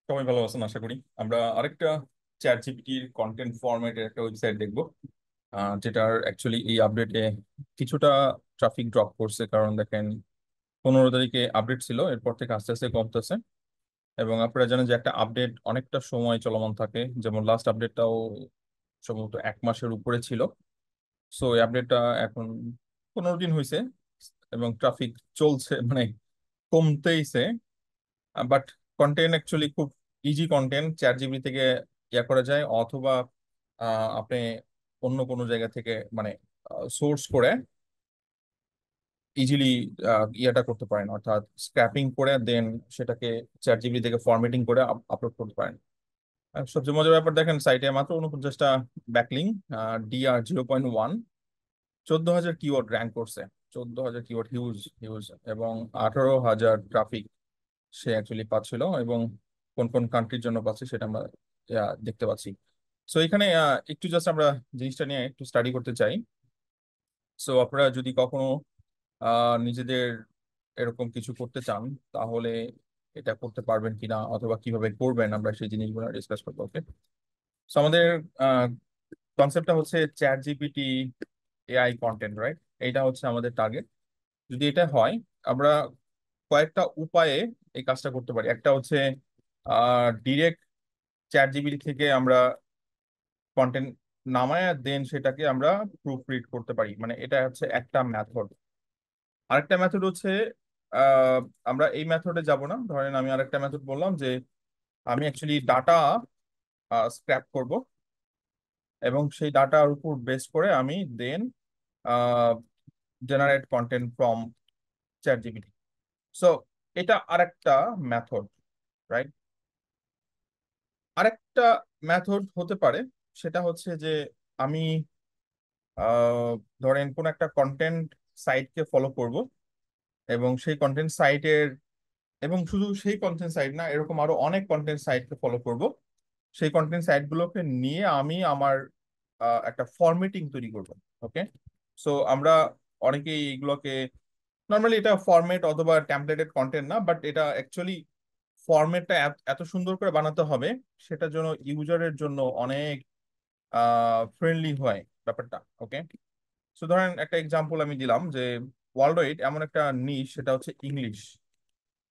সবাই ভালো আছেন আশা করি। আমরা আরেকটা চ্যাট জিপিটির কন্টেন্ট ফরম্যাটের একটা ওয়েবসাইট দেখবো, যেটার অ্যাকচুয়ালি এই আপডেটে কিছুটা ট্রাফিক ড্রপ করছে। কারণ দেখেন, 15 তারিখে আপডেট ছিল, এরপর থেকে আস্তে আস্তে কমতেছে। এবং আপনারা জানেন যে একটা আপডেট অনেকটা সময় চলমান থাকে, যেমন লাস্ট আপডেটটাও সম্ভবত 1 মাসের উপরে ছিল। সো এই আপডেটটা এখন 15 দিন হয়েছে এবং ট্রাফিক চলছে, মানে কমতেইছে। বাট কন্টেন্ট অ্যাকচুয়ালি খুব ইজি কন্টেন্ট চ্যাট জিপিটি থেকে ইয়া করা যায়, অথবা আপনি অন্য কোনো জায়গা থেকে মানে সোর্স করে ইজিলি ইয়েটা করতে পারেন, অর্থাৎ স্ক্র্যাপিং করে দেন সেটাকে চ্যাট জিপিটি থেকে ফরম্যাটিং করে আপলোড করতে পারেন। আর সবচেয়ে মজার ব্যাপার দেখেন, সাইটে মাত্র 49টা ব্যাকলিং, DR 0.1, 14,000 কিওয়ার্ড র্যাঙ্ক করছে। 14,000 কিওয়ার্ড, হিউজ হিউজ। এবং 18,000 ট্রাফিক সে অ্যাকচুয়ালি পাচ্ছিল, এবং কোন কোন কান্ট্রির জন্য পাচ্ছে সেটা আমরা দেখতে পাচ্ছি। সো এখানে একটু জাস্ট আমরা জিনিসটা নিয়ে একটু স্টাডি করতে চাই। সো আপনারা যদি কখনো নিজেদের এরকম কিছু করতে চান, তাহলে এটা করতে পারবেন কিনা অথবা কিভাবে করবেন, আমরা সেই জিনিসগুলো ডিসকাস করবো। ওকে। সো আমাদের কনসেপ্টটা হচ্ছে chat GPT AI content, right? এইটা হচ্ছে আমাদের টার্গেট। যদি এটা হয়, আমরা কয়েকটা উপায়ে এই কাজটা করতে পারি। একটা হচ্ছে ডিরেক্ট চ্যাট জিপিটি থেকে আমরা কন্টেন্ট নামায় দেন সেটাকে আমরা প্রুফ রিড করতে পারি, মানে এটা হচ্ছে একটা মেথড। আরেকটা মেথড হচ্ছে আহ, আমরা এই মেথডে যাব না। ধরেন আমি আরেকটা মেথড বললাম যে আমি অ্যাকচুয়ালি ডাটা স্ক্র্যাপ করব, এবং সেই ডাটার উপর বেস করে আমি then generate content from ChatGPT. So এটা আরেকটা মেথড, রাইট? আরেকটা মেথড হতে পারে, সেটা হচ্ছে যে আমি আহ, ধরেন কোন একটা কন্টেন্ট সাইটকে ফলো করব, এবং সেই কন্টেন্ট সাইটের, এবং শুধু সেই কন্টেন্ট সাইট না, এরকম আরো অনেক কন্টেন্ট সাইটকে ফলো করব। সেই কন্টেন্ট সাইটগুলোকে নিয়ে আমি আমার একটা ফরম্যাটিং তৈরি করব। ওকে। সো আমরা অনেকেই এগুলোকে নর্মালি, এটা ফরম্যাট অথবা টেমপ্লেটেড কন্টেন্ট না, বাট এটা অ্যাকচুয়ালি ফরম্যাটটা এত সুন্দর করে বানাতে হবে সেটার জন্য ইউজারের জন্য অনেক ফ্রেন্ডলি হয় ব্যাপারটা। ওকে। সো ধরেন একটা এক্সাম্পল আমি দিলাম যে ওয়ার্ল্ড ওয়াইড এমন একটা নিশ, সেটা হচ্ছে English,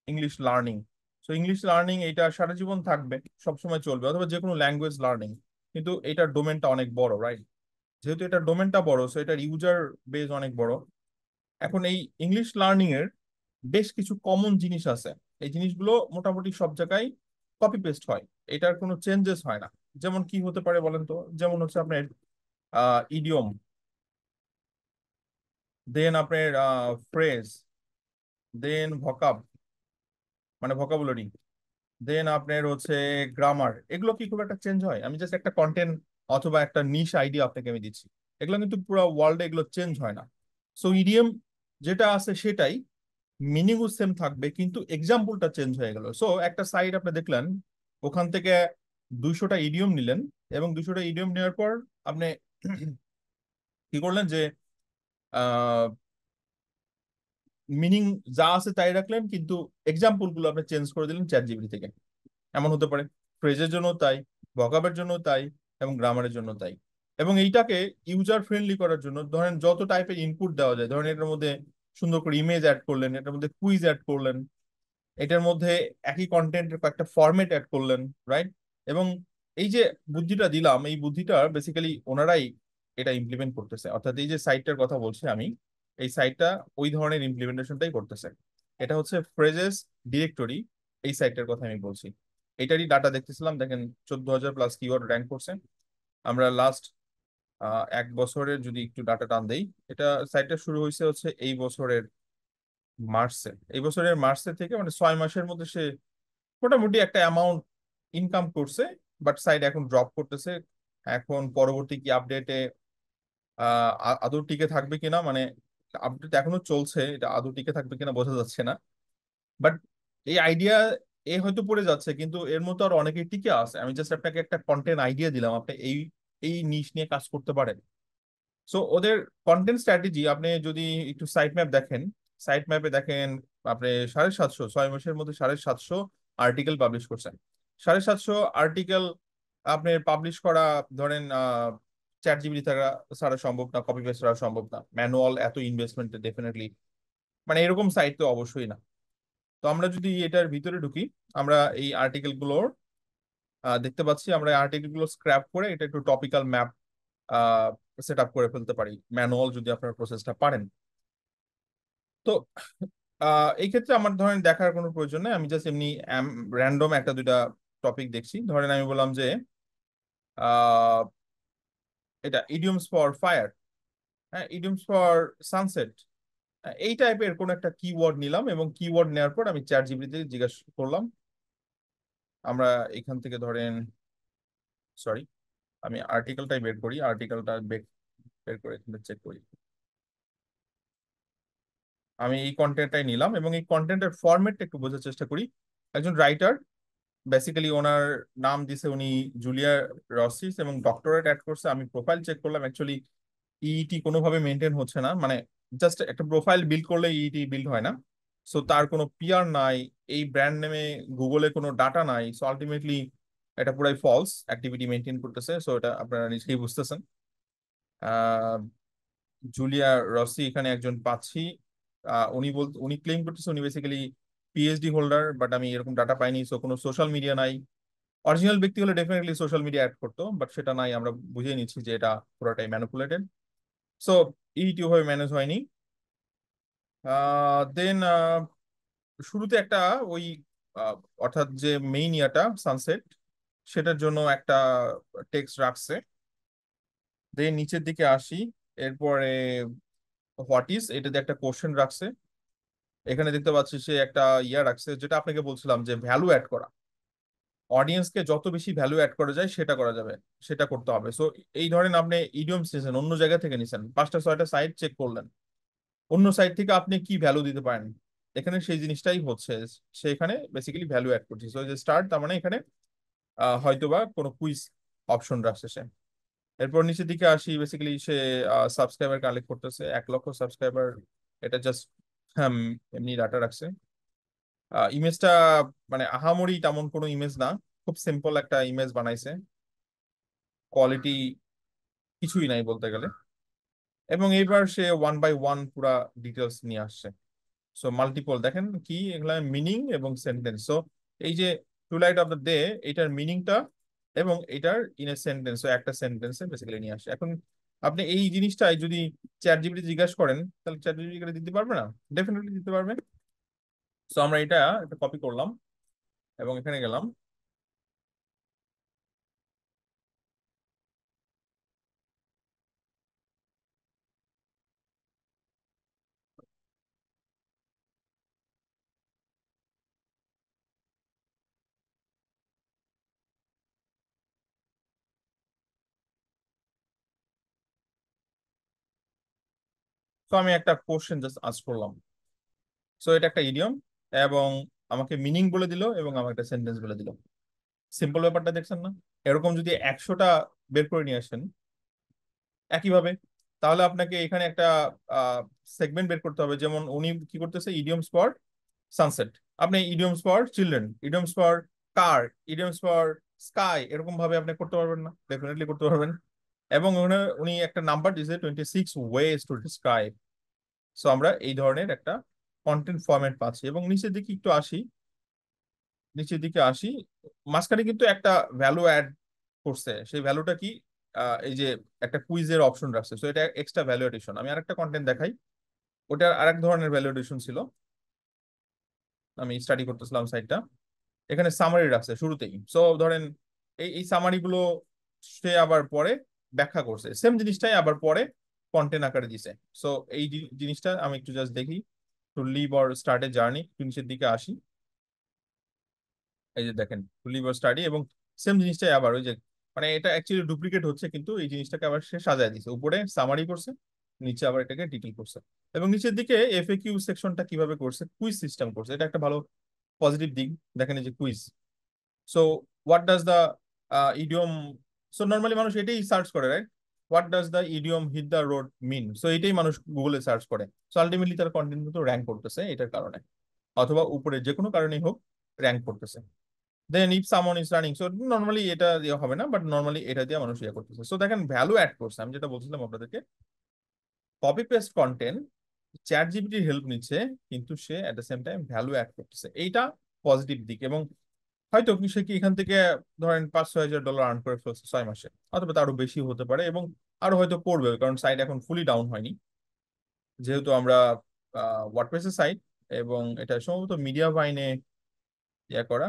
English learning. So English learning এটা সারা জীবন থাকবে, সবসময় চলবে, অথবা যে কোনো ল্যাঙ্গুয়েজ লার্নিং। কিন্তু এটার ডোমেনটা অনেক বড়, রাইট? যেহেতু এটার ডোমেনটা বড়, সো এটার ইউজার বেজ অনেক বড়। এখন এই ইংলিশ লার্নিং এর বেশ কিছু কমন জিনিস আছে। এই জিনিসগুলো মোটামুটি সব জায়গায় কপি পেস্ট হয়, এটার কোনো চেঞ্জেস হয় না। যেমন কি হতে পারে বলেন তো? যেমন হচ্ছে আপনার ইডিয়ম, দেন আপনার ফ্রেজ, দেন ভোকাব, মানে ভোকাবুলারি, দেন আপনার হচ্ছে গ্রামার। এগুলো কি খুব একটা চেঞ্জ হয়? আমি জাস্ট একটা কন্টেন্ট অথবা একটা নিশ আইডিয়া আপনাকে আমি দিচ্ছি, এগুলো কিন্তু পুরো ওয়ার্ল্ডে এগুলো চেঞ্জ হয় না। সো ইডিএম যেটা আছে সেটাই, মিনিংও সেম থাকবে, কিন্তু এক্সাম্পলটা চেঞ্জ হয়ে গেল। সো একটা সাইট আপনি দেখলেন, ওখান থেকে 200টা ইডিয়ম নিলেন, এবং 200টা ইডিয়ম নেওয়ার পর আপনি কি করলেন যে মিনিং যা আছে তাই রাখলেন, কিন্তু এক্সাম্পল গুলো আপনি চেঞ্জ করে দিলেন চ্যাট জিপিটি থেকে। এমন হতে পারে। ফ্রেজের জন্য তাই, ভোকাবের জন্য তাই, এবং গ্রামারের জন্য তাই। এবং এইটাকে ইউজার ফ্রেন্ডলি করার জন্য ধরেন যত টাইপের ইনপুট দেওয়া যায়, ধরেন এটার মধ্যে সুন্দর করে ইমেজ অ্যাড করলেন, এটার মধ্যে কুইজ অ্যাড করলেন, এটার মধ্যে একই কন্টেন্টের কয়েকটা ফরম্যাট অ্যাড করলেন, রাইট? এবং এই যে বুদ্ধিটা দিলাম, এই বুদ্ধিটা বেসিক্যালি ওনারাই এটা ইমপ্লিমেন্ট করতেছে। অর্থাৎ এই যে সাইটটার কথা বলছি আমি, এই সাইটটা ওই ধরনের ইমপ্লিমেন্টেশনটাই করতেছে। এটা হচ্ছে ফ্রেজেস ডিরেক্টরি, এই সাইটটার কথা আমি বলছি। এটারই ডাটা দেখতেছিলাম, দেখেন 14,000 প্লাস কিওয়ার্ড র্যাঙ্ক করছে। আমরা লাস্ট 1 বছরের যদি একটু ডাটা টান দেই, এটা সাইটটা শুরু হয়েছে হচ্ছে এই বছরের মার্চে থেকে, মানে 6 মাসের মধ্যে সে মোটামুটি একটা অ্যামাউন্ট ইনকাম করছে। বাট সাইট এখন ড্রপ করতেছে। এখন পরবর্তী কি আপডেটে আদৌ টিকে থাকবে কিনা, মানে আপডেট এখনো চলছে, এটা আদৌ টিকে থাকবে কিনা বোঝা যাচ্ছে না। বাট এই আইডিয়া এ হয়তো পড়ে যাচ্ছে, কিন্তু এর মতো আর অনেকেই টিকে আছে। আমি জাস্ট আপনাকে একটা কন্টেন্ট আইডিয়া দিলাম, আপনি এই এই নিশ নিয়ে কাজ করতে পারেন। সো ওদের কন্টেন্ট স্ট্র্যাটেজি আপনি যদি একটু সাইট ম্যাপ দেখেন, সাইট ম্যাপে দেখেন আপনি 750, 6 মাসের মধ্যে 750 আর্টিকেল পাবলিশ করছেন। 750 আর্টিকেল আপনি পাবলিশ করা, ধরেন চ্যাট জিপিটি ছাড়া সম্ভব না, কপি পেস্ট করা সম্ভব না, ম্যানুয়াল এত ইনভেস্টমেন্ট ডেফিনেটলি, মানে এরকম সাইট তো অবশ্যই না। তো আমরা যদি এটার ভিতরে ঢুকি, আমরা এই আর্টিকেল গুলোর দেখতে পাচ্ছি, আমরা এই আর্টিকেল গুলো স্ক্র্যাপ করে এটা একটু টপিক্যাল ম্যাপ সেট আপ করে ফেলতে পারি, ম্যানুয়াল যদি আপনার প্রসেসটা পারেন। তো এই ক্ষেত্রে আমার ধরেন দেখার কোনো প্রয়োজন নেই, আমি জাস্ট এমনি র্যান্ডম একটা দুইটা টপিক দেখছি। ধরেন আমি বললাম যে আহ, এটা ইডিয়মস ফর ফায়ার, হ্যাঁ ইডিয়মস ফর সানসেট, এই টাইপের কোন একটা কিওয়ার্ড নিলাম, এবং কিওয়ার্ড নেওয়ার পর আমি চ্যাট জিপিটিতে জিজ্ঞাসা করলাম। আমরা এখান থেকে ধরেন, সরি, আমি আর্টিকেলটাই বের করি, আর্টিকেলটা বের করে চেক করি। আমি এই কন্টেন্টটাই নিলাম এবং এই কন্টেন্টের ফরম্যাটটা একটু বোঝার চেষ্টা করি। একজন রাইটার, বেসিক্যালি ওনার নাম দিছে উনি জুলিয়া রসিস, এবং ডক্টরেট অ্যাড করছে। আমি প্রোফাইল চেক করলাম, অ্যাকচুয়ালি ইইটি কোনোভাবে মেনটেন হচ্ছে না, মানে জাস্ট একটা প্রোফাইল বিল্ড করলে ইইটি বিল্ড হয় না। সো তার কোনো পিআর নাই, এই ব্র্যান্ড নেমে গুগলে কোনো ডাটা নাই, সো আলটিমেটলি এটা পুরাই ফলস অ্যাক্টিভিটি মেনটেন করতেছে। সো এটা আপনারা নিশ্চয়ই বুঝতেছেন। আহ জুলিয়া রসি এখানে একজন পাচ্ছি, উনি ক্লেম করতেছে উনি বেসিক্যালি পিএইচডি হোল্ডার, বাট আমি এরকম ডাটা পাইনি। সো কোনো সোশ্যাল মিডিয়া নাই। অরিজিনাল ব্যক্তি হলে ডেফিনেটলি সোশ্যাল মিডিয়া অ্যাড করতো, বাট সেটা নাই। আমরা বুঝিয়ে নিচ্ছি যে এটা পুরোটাই ম্যানিপুলেটেড। সো ইটি ভাবে ম্যানেজ হয়নি। দেন শুরুতে একটা ওই আহ, অর্থাৎ যে মেইন ইয়াটা সানসেট, সেটার জন্য একটা টেক্সট রাখছে। দেন নিচের দিকে আসি, এরপরে হোয়াট ইজ এটাতে একটা কোশ্চেন রাখছে। এখানে দেখতে পাচ্ছি সে একটা ইয়া রাখছে, যেটা আপনাকে বলছিলাম যে ভ্যালু অ্যাড করা, অডিয়েন্সকে যত বেশি ভ্যালু অ্যাড করা যায় সেটা করা যাবে, সেটা করতে হবে। সো এই ধরেন আপনি ইডিয়মস নিয়েছেন, অন্য জায়গা থেকে নিছেন, 5টা 6টা সাইট চেক করলেন, অন্য সাইট থেকে আপনি কি ভ্যালু দিতে পারেন, এখানে সেই জিনিসটাই হচ্ছে। সে এখানে বেসিক্যালি ভ্যালু অ্যাড করছে। সো যে স্টার্ট, তার মানে এখানে হয়তোবা কোনো কুইজ অপশন রাখছে সে। এরপর নিচের দিকে আসি, বেসিক্যালি সে সাবস্ক্রাইবার কালেক্ট করতেছে, 1 লক্ষ সাবস্ক্রাইবার, এটা জাস্ট হ্যাঁ এমনি ডাটা রাখছে। ইমেজটা মানে আহামরি তেমন কোনো ইমেজ না, খুব সিম্পল একটা ইমেজ বানাইছে, কোয়ালিটি কিছুই নাই বলতে গেলে। এবং এইবার সে ওয়ান বাই ওয়ান পুরা ডিটেলস নিয়ে আসছে। সো মাল্টিপল দেখেন কি এগুলা, মিনিং এবং সেন্টেন্স। সো এই যে to light of the day, এটার মিনিংটা এবং এটার ইন এ সেন্টেন্স, একটা সেন্টেন্সে বেসিক্যালি নিয়ে আসে। এখন আপনি এই জিনিসটাই যদি চ্যাট জিপিটি জিজ্ঞাসা করেন, তাহলে চ্যাট জিপিটি দিতে পারবে না? ডেফিনেটলি দিতে পারবে। সো আমরা এটা একটা কপি করলাম এবং এখানে গেলাম। তো আমি একটা কোশ্চেন জাস্ট আস্ক করলাম। সো এটা একটা ইডিয়ম, এবং আমাকে মিনিং বলে দিল এবং আমাকে একটা সেন্টেন্স বলে দিল। সিম্পল ব্যাপারটা দেখছেন না? এরকম যদি 100টা বের করে নিয়ে আসেন একইভাবে, তাহলে আপনাকে এখানে একটা সেগমেন্ট বের করতে হবে। যেমন উনি কি করতেছে, ইডিয়মস ফর সানসেট, আপনি idioms for children, idioms for car, idioms for sky, এরকম ভাবে আপনি করতে পারবেন না? ডেফিনেটলি করতে পারবেন। এবং উনি একটা নাম্বার দিয়েছে 26 ওয়েজ টু ডিসক্রাইব। সো আমরা এই ধরনের একটা কন্টেন্ট ফরম্যাট পাচ্ছি। এবং নিচের দিকে একটু আসি, নিচের দিকে আসি, মাঝখানে কিন্তু একটা ভ্যালু অ্যাড করছে। সেই ভ্যালুটা কি? এই যে একটা কুইজের অপশন রাখছে, তো এটা এক্সট্রা ভ্যালু এডিশন। আমি আরেকটা কন্টেন্ট দেখাই, ওটার আরেক ধরনের ভ্যালু এডিশন ছিল। আমি স্টাডি করতেছিলাম সাইটটা, এখানে সামারি রাখছে শুরুতেই। সো ধরেন এই সামারি গুলো সে আবার পরে ব্যাখ্যা করছে, সেম জিনিসটাই আবার পরে কন্টেন্ট আকারে দিছে। সো এই জিনিসটা আমি একটু জাস্ট দেখি, to live or start a journey, নিচের দিকে আসি। এই যে দেখেন টু লিভ অর স্টাডি, এবং সেম জিনিসটাই আবার ওই যে, মানে এটা অ্যাকচুয়ালি ডুপ্লিকেট হচ্ছে, কিন্তু এই জিনিসটাকে আবার সে সাজায় দিছে, উপরে সামারি করছে, নিচে আবার এটাকে ডিটেল করছে। এবং নিচের দিকে এফএকিউ সেকশনটা কিভাবে করছে, কুইজ সিস্টেম করছে, এটা একটা ভালো পজিটিভ দিক। দেখেন এই যে quiz. So what does the idiom, so normally মানুষ এটাই সার্চ করে, right? What does the idiom hit the road mean, so এটাই মানুষ গুগলে সার্চ করে। সো আলটিমেটলি তার কন্টেন্ট কিন্তু র্যাঙ্ক করতেছে এটার কারণে, অথবা উপরে যে কোনো কারণেই হোক র্যাঙ্ক করতেছে। Then if someone is running, so normally এটা দিয়ে হবে না, বাট নর্মালি এটা দিয়ে মানুষ ইয়ে করতেছে। সো দেখেন ভ্যালু অ্যাড করছে, আমি যেটা বলছিলাম আপনাদেরকে, কপি পেস্ট কন্টেন্ট, চ্যাট জিপিটির হেল্প নিচ্ছে, কিন্তু সে at the same time value add করতেছে, এইটা পজিটিভ দিক। এবং হয়তো সে কি এখান থেকে ধরেন $5,000-6,000 আর্ন করে ফেলছে 6 মাসে, অথবা তারও বেশি হতে পারে, এবং আরো হয়তো করবে, কারণ সাইট এখন ফুলি ডাউন হয়নি, যেহেতু আমরা ওয়ার্ডপ্রেসের সাইট, এবং এটা সম্ভবত মিডিয়া বাইনে ইয়ে করা,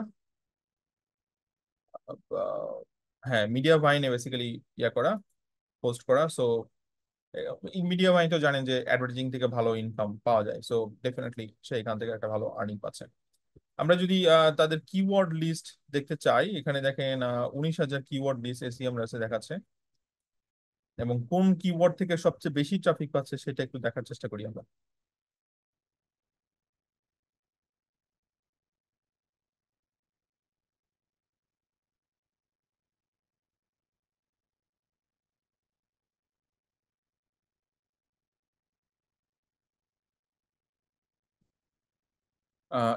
আহ, হ্যাঁ মিডিয়া বাইনে বেসিক্যালি ইয়ে করা, পোস্ট করা। সো মিডিয়া বাইন তো জানেন যে অ্যাডভার্টাইজিং থেকে ভালো ইনকাম পাওয়া যায়, সো ডেফিনেটলি সে এখান থেকে একটা ভালো আর্নিং পাচ্ছে। আমরা যদি তাদের কিওয়ার্ড লিস্ট দেখতে চাই, এখানে দেখেন 19,000 কিওয়ার্ড লিস্ট এসিএম রাসে দেখাচ্ছে, এবং কোন কিওয়ার্ড থেকে সবচেয়ে বেশি ট্রাফিক পাচ্ছে সেটা একটু দেখার চেষ্টা করি আমরা।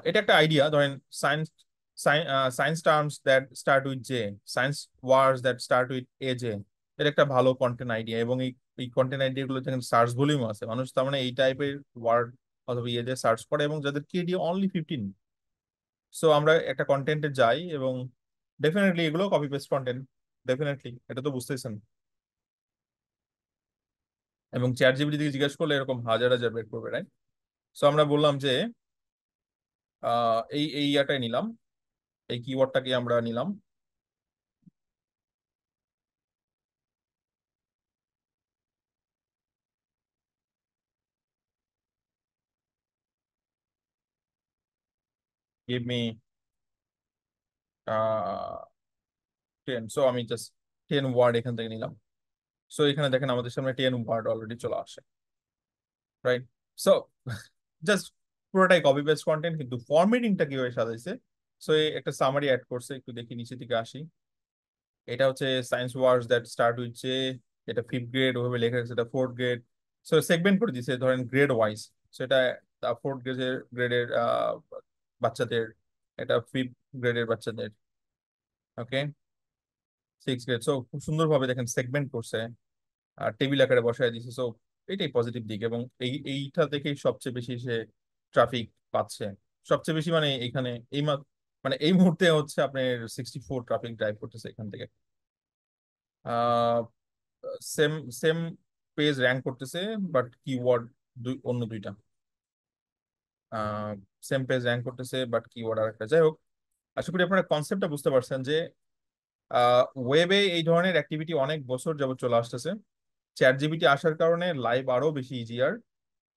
এটা একটা আইডিয়া, ধরেন science, science terms that start with J, science words that start with A J, এটা একটা ভালো কন্টেন্ট আইডিয়া। এবং এই এই কন্টেন্ট আইডিয়া গুলো যেখানে সার্চ ভলিউম আছে, মানুষ তার মানে এই টাইপের ওয়ার্ড অথবা ইয়ে দিয়ে সার্চ করে, এবং যাদের কেডি অনলি 15। সো আমরা একটা কন্টেন্টে যাই, এবং ডেফিনেটলি এগুলো কপি পেস্ট কন্টেন্ট, ডেফিনেটলি এটা তো বুঝতেছেন। এবং চ্যাট জিপিটি থেকে জিজ্ঞেস করলে এরকম হাজার হাজার বের করবে, রাইট? সো আমরা বললাম যে এই এই ইয়াটাই নিলাম, এই কিওয়ার্ডটাকে আমরা নিলাম। গিভ মি 10, সো আমি জাস্ট 10 ওয়ার্ড এখান থেকে নিলাম। সো এখানে দেখেন আমাদের সামনে 10 ওয়ার্ড অলরেডি চলে আসে, রাইট? সো জাস্ট পুরোটাই কপি পেস্ট কন্টেন্ট, কিন্তু ফরম্যাটিংটা কিভাবে সাজাইছে। সো এই একটা সামারি অ্যাড করছে, একটু দেখি নিচে দিকে আসি। এটা হচ্ছে science words that start with J, এটা 5th গ্রেড ওভাবে লেখা আছে, এটা 4th গ্রেড। সো সেগমেন্ট করে দিছে ধরেন গ্রেড ওয়াইজ। সেটা 4th গ্রেডের বাচ্চাদের, এটা 5th গ্রেডের বাচ্চাদের, ওকে, 6th গ্রেড। সো খুব সুন্দরভাবে দেখেন সেগমেন্ট করছে, আর টেবিল আকারে বসায় দিছে। সো এটাই পজিটিভ দিক, এবং এইটা থেকেই সবচেয়ে বেশি সে ট্রাফিক পাচ্ছে। সবচেয়ে বেশি মানে এখানে মানে এই মুহূর্তে হচ্ছে আপনার 64 ট্রাফিক ড্রাইভ করতেছে এখান থেকে। সেম সেম পেজ র্যাঙ্ক করতেছে, বাট কিওয়ার্ড অন্য দুইটা। সেম পেজ র্যাঙ্ক করতেছে, বাট কিওয়ার্ড আর একটা। যাই হোক, আশা করি আপনারা কনসেপ্টটা বুঝতে পারছেন যে ওয়েবে এই ধরনের অ্যাক্টিভিটি অনেক বছর যাবত চলে আসতেছে। চ্যাট জিপিটি আসার কারণে লাইভ আরো বেশি ইজিয়ার।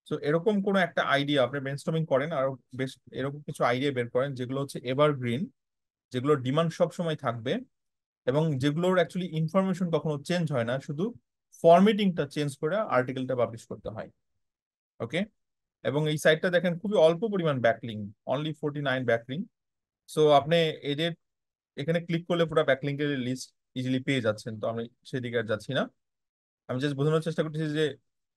তো এরকম কোনো একটা আইডিয়া আপনি ব্রেনস্টর্মিং করেন, আর বেশ এরকম কিছু আইডিয়া বের করেন যেগুলো হচ্ছে এভারগ্রিন, যেগুলোর ডিমান্ড সব সময় থাকবে, এবং যেগুলোর অ্যাকচুয়ালি ইনফরমেশন কখনো চেঞ্জ হয় না, শুধু ফরম্যাটিংটা চেঞ্জ করে আর্টিকেলটা পাবলিশ করতে হয়। ওকে, এবং এই সাইটটা দেখেন খুবই অল্প পরিমাণ ব্যাকলিং, অনলি 49 ব্যাকলিং। সো আপনি এদের এখানে ক্লিক করলে পুরো ব্যাকলিংকের লিস্ট ইজিলি পেয়ে যাচ্ছেন, তো আমি সেদিকে আর যাচ্ছি না। আমি জাস্ট বোঝানোর চেষ্টা করতেছি যে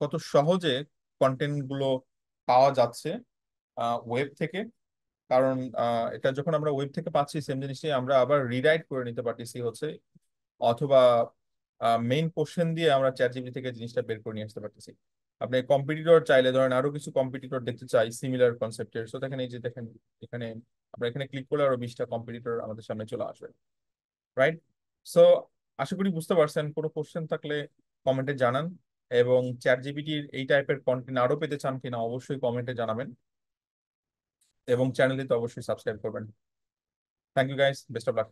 কত সহজে কন্টেন্ট গুলো পাওয়া যাচ্ছে ওয়েব থেকে। কারণ এটা যখন আমরা ওয়েব থেকে পাচ্ছি, সেম জিনিসটাই আমরা আবার রিরাইট করে নিতে পারতেছি হচ্ছে, অথবা মেইন কোশ্চেন দিয়ে আমরা চ্যাট জিপিটি থেকে জিনিসটা বের করে নিয়ে আসতে পারতেছি। আপনি কম্পিটিটর চাইলে ধরেন আরো কিছু কম্পিটিটর দেখতে চাই সিমিলার কনসেপ্টের, সো দেখেন এই যে দেখেন এখানে আমরা এখানে ক্লিক করলে আরো 20টা কম্পিটিটর আমাদের সামনে চলে আসবে, রাইট? সো আশা করি বুঝতে পারছেন। কোনো কোশ্চেন থাকলে কমেন্টে জানান, এবং চ্যাট জিপিটির এই টাইপের কন্টেন্ট আরো পেতে চান কিনা অবশ্যই কমেন্টে জানাবেন, এবং চ্যানেলটি তো অবশ্যই সাবস্ক্রাইব করবেন। Thank you guys, best of lakh.